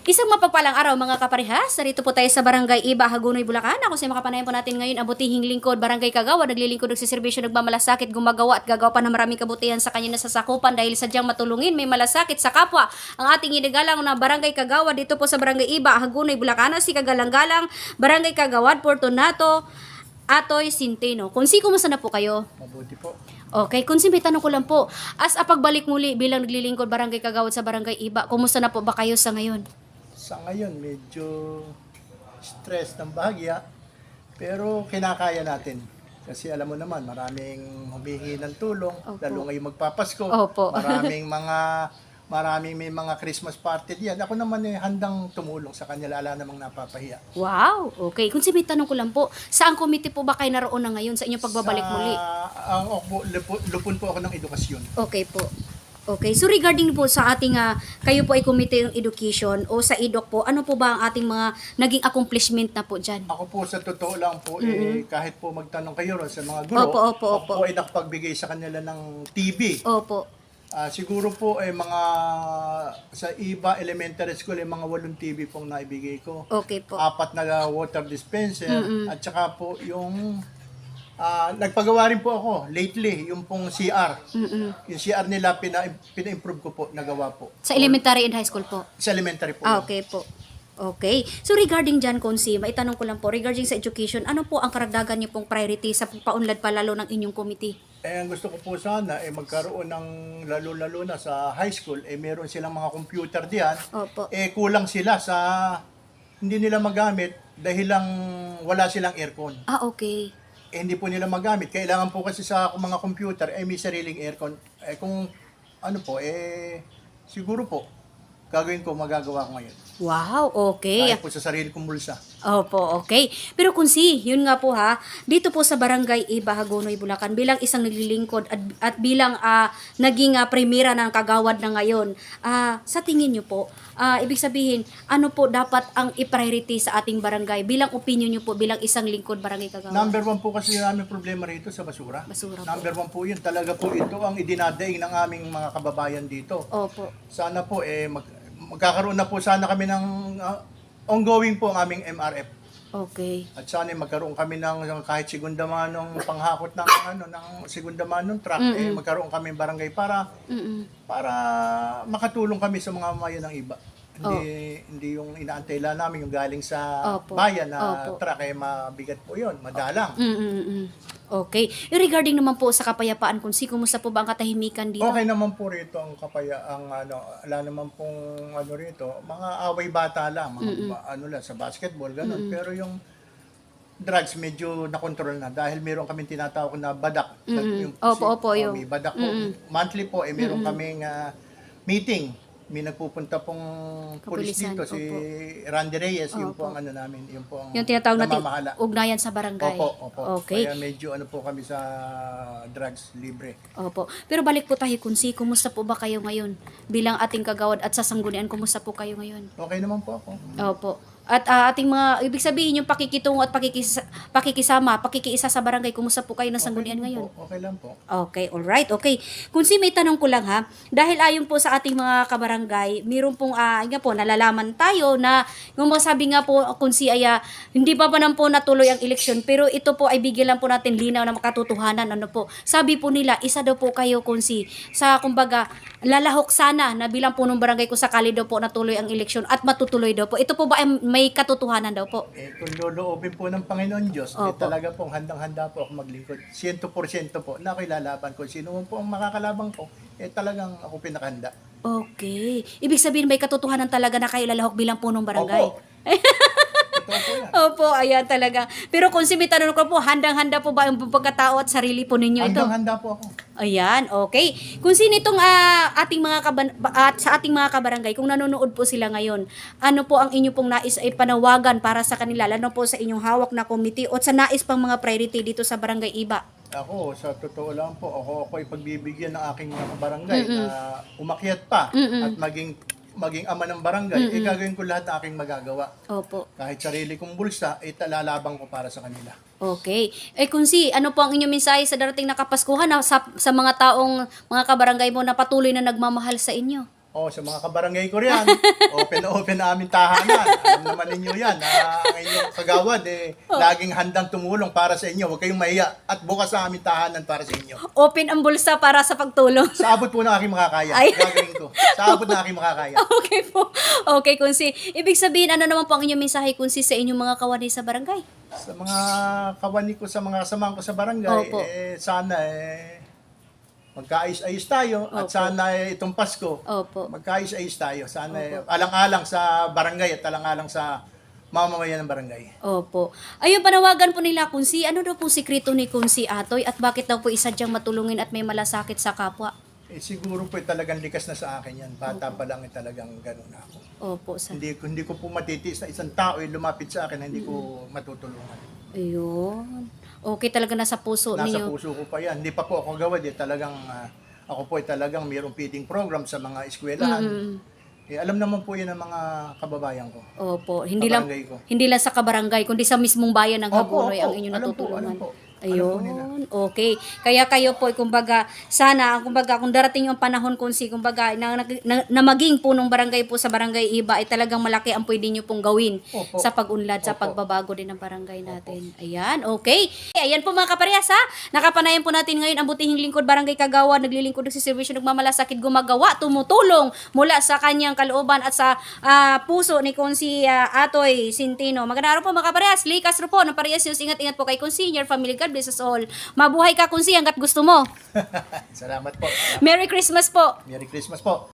Isang mapagpalang araw mga kaparehas, narito po tayo sa Barangay Iba, Hagonoy, Bulacan. Ako si makapanayan po natin ngayon ang butihing lingkod, Barangay Kagawa, naglilingkod, nagsiservisyo, nagmamalasakit, gumagawa at gagawa pa ng maraming kabutihan sa kanya nasasakupan dahil sadyang matulungin, may malasakit sa kapwa. Ang ating inagalang na Barangay Kagawa dito po sa Barangay Iba, Hagonoy, Bulacan, si Kagalang-galang, Barangay Kagawad, Fortunato, Atoy Centeno. Kunsi, kumusta na po kayo? Mabuti po. Okay, Kunsi, may tanong ko lang po. As pagbalik muli bilang naglilingkod Barangay Kagawad sa Barangay Iba, kumusta na po ba kayo sa ngayon? Sa ngayon, medyo stress ng bahagya, pero kinakaya natin. Kasi alam mo naman, maraming humihingi ng tulong, Opo. lalo ngayong magpapasko. Opo. Maraming may mga Christmas party diyan. Ako naman handang tumulong sa kanila, ala namang napapahiya. Wow, okay. Kung may tanong ko lang po, saan committee po ba kayo naroon na ngayon sa inyong pagbabalik muli? Lupon po ako ng edukasyon. Okay po. Okay, so regarding po sa ating, kayo po ay committee ng education o sa EDOC po, ano po ba ang ating mga naging accomplishment na po dyan? Ako po sa totoo lang po, kahit po magtanong kayo ron sa mga guro, Opo. ako po ay nakapagbigay sa kanila ng TV. Opo. Siguro po mga sa iba elementary school mga 8 TV pong naibigay ko. Okay po. 4 na water dispenser at saka po yung nagpagawa rin po ako lately yung pong CR. Yung CR nila pina-improve ko po, nagawa po. Sa elementary and high school po? Sa elementary po. Okay po. Okay. So regarding dyan, Konsi, maitanong ko lang po, regarding sa education, ano po ang karagdagan niyo pong priority sa paunlad pa lalo ng inyong committee? Ang gusto ko po sana magkaroon ng lalo-lalo na sa high school meron silang mga computer diyan. Opo. Kulang sila sa hindi nila magamit dahil lang wala silang aircon. Okay. Hindi po nila magamit. Kailangan po kasi sa mga computer may sariling aircon. Kung ano po siguro po gagawin ko, magagawa ko ngayon. Wow, okay. Kahit po sa sarili kong bulsa. Opo, okay. Pero Kunsi, yun nga po dito po sa Barangay Iba, Hagonoy, Bulacan, bilang isang naglilingkod at bilang naging primera ng kagawad na ngayon, sa tingin nyo po, ibig sabihin, ano po dapat ang i-priority sa ating barangay bilang opinion nyo po bilang isang lingkod barangay kagawad? Number 1 po kasi namin problema rito sa basura. Basura po. Number 1 po yun. Talaga po ito ang idinadaing ng aming mga kababayan dito. Opo. Sana po magkakaroon na po sana kami ng ongoing po ang aming MRF. Okay. At sana magkaroon kami ng kahit segunda manong panghakot ng ng segunda manong truck magkaroon kami ng barangay para makatulong kami sa mga mamayan ng iba. Hindi yung inaantay lang namin yung galing sa bayan na truck mabigat po 'yon, madalang. Okay. Regarding naman po sa kapayapaan, kumusta po ba ang katahimikan dito? Okay naman po rito ang wala naman pong rito, mga away bata lang, mga lang sa basketball ganun. Pero yung drugs medyo nakontrol na dahil meron kaming tinatawag na badak. May badak po. Monthly po meron kaming meeting. May nagpupunta pong pulis dito, si Randy Reyes, yun po ang namin, yun po ang yung tinatawag natin namamahala. ugnayan sa barangay. Opo. Okay. Kaya medyo po kami sa drugs libre. Opo. Pero balik po tayo, Kunsi, kumusta po ba kayo ngayon? Bilang ating kagawad at sa sanggunian, kumusta po kayo ngayon? Okay naman po ako. Opo. At ating mga, ibig sabihin, yung pakikitungo at pakikiisa sa barangay, kumusta po kayo ng sanggunian ngayon? Okay lang po. Okay, alright, okay. Kunsi, may tanong ko lang dahil ayon po sa ating mga kabarangay, mayroon pong, nalalaman tayo na, yung masabi nga po, Kunsi, hindi pa naman po natuloy ang eleksyon, pero ito po ay bigyan lang po natin linaw na makatotohanan, sabi po nila, isa daw po kayo, Kunsi, sa, kumbaga, lalahok sana na bilang punong barangay kung sakali daw po natuloy ang eleksyon at matutuloy daw po. Ito po ba ay may katotohanan daw po? Kung loloobin po ng Panginoon Diyos, talaga pong handang-handa po ako maglingkod. 100% po na ako'y lalaban ko. Sino po ang makakalabang ko, talagang ako pinakahanda. Okay. Ibig sabihin may katotohanan talaga na kayo lalahok bilang punong barangay? Opo. Ito po yan. Opo, ayan talaga. Pero kung si may tanong ko po, handang-handa po ba yung pagkatao at sarili po ninyo ito? Handang-handa po ako. Ayan, okay. Kung sino itong ating mga sa ating mga kabarangay, kung nanonood po sila ngayon, ano po ang inyo pong nais ay panawagan para sa kanila, lalo po sa inyong hawak na committee o sa nais pang mga priority dito sa Barangay Iba? Ako, sa totoo lang po, ako ay pagbibigyan ng aking mga barangay na umakyat pa at maging ama ng barangay, gagawin ko lahat ng aking magagawa. Opo. Kahit sarili kong bulsa, talalabang ko para sa kanila. Okay. Kunsi, ano po ang inyong mensahe sa darating na Kapaskuhan sa mga taong, mga kabarangay mo na patuloy na nagmamahal sa inyo? Oh, sa mga kabarangay ko riyan, open na open na aming tahanan. Alam naman ninyo yan, na ang inyong kagawad, laging handang tumulong para sa inyo. Huwag kayong mahiya. At bukas ang aming tahanan para sa inyo. Open ang bulsa para sa pagtulong. Sa abot po ng aking makakaya. Ay. Gagawin ko. Sa abot ng aking makakaya. Okay po. Okay, Kunsi. Ibig sabihin, ano naman po ang inyong mensahe, Kunsi, sa inyong mga kawani sa barangay? Sa mga kawani ko, sa mga kasamahan ko sa barangay, Opo. sana magkaayos-ayos tayo. At Opo. sana itong Pasko, Opo. magkaayos-ayos tayo. Sana alang-alang sa barangay at alang-alang sa mamamayan ng barangay. Opo. Ayun, panawagan po nila, Kunsi. Ano daw po sikreto ni Kunsi Atoy at bakit daw po isadyang matulungin at may malasakit sa kapwa? Siguro po talagang likas na sa akin yan. Bata pa lang talagang ganun ako. Opo, sa... Hindi ko po matitiis na isang tao lumapit sa akin na hindi ko matutulungan. Ayun. Okay, talaga nasa puso Nasa ninyo. puso ko pa yan. Hindi pa po ako gawad talagang ako po talagang mayroong feeding program sa mga eskwelahan. Alam naman po yan ng mga kababayan ko. Opo, hindi lang Kabarangay ko. hindi lang sa kabarangay kundi sa mismong bayan ng Opo, Hagonoy opo. ang inyong Alam po, natutulungan. alam po. Alam po nila. Ayun, okay. Kaya kayo po, kumbaga, sana, kumbaga, kung darating yung panahon, Kunsi, kumbaga, na maging punong barangay po sa barangay Iba, ay talagang malaki ang pwede nyo pong gawin Opo. sa pag-unlad, sa Opo. pagbabago din ng barangay natin. Ayan, okay. Ayan po mga kaparehas, ha? Nakapanayan po natin ngayon ang butihing lingkod barangay Kagawad, naglilingkod ng servisyo, nagmamalasakit, gumagawa, tumutulong mula sa kanyang kalooban at sa puso ni Kunsi Atoy Centino. Magandang araw po mga kaparehas. Lee Castro po ng Parehas News. Ingat-ingat po kay Kunsi, your family, God bless us all. Mabuhay ka, Kunsi, hanggat gusto mo. Salamat po. Merry Christmas po. Merry Christmas po.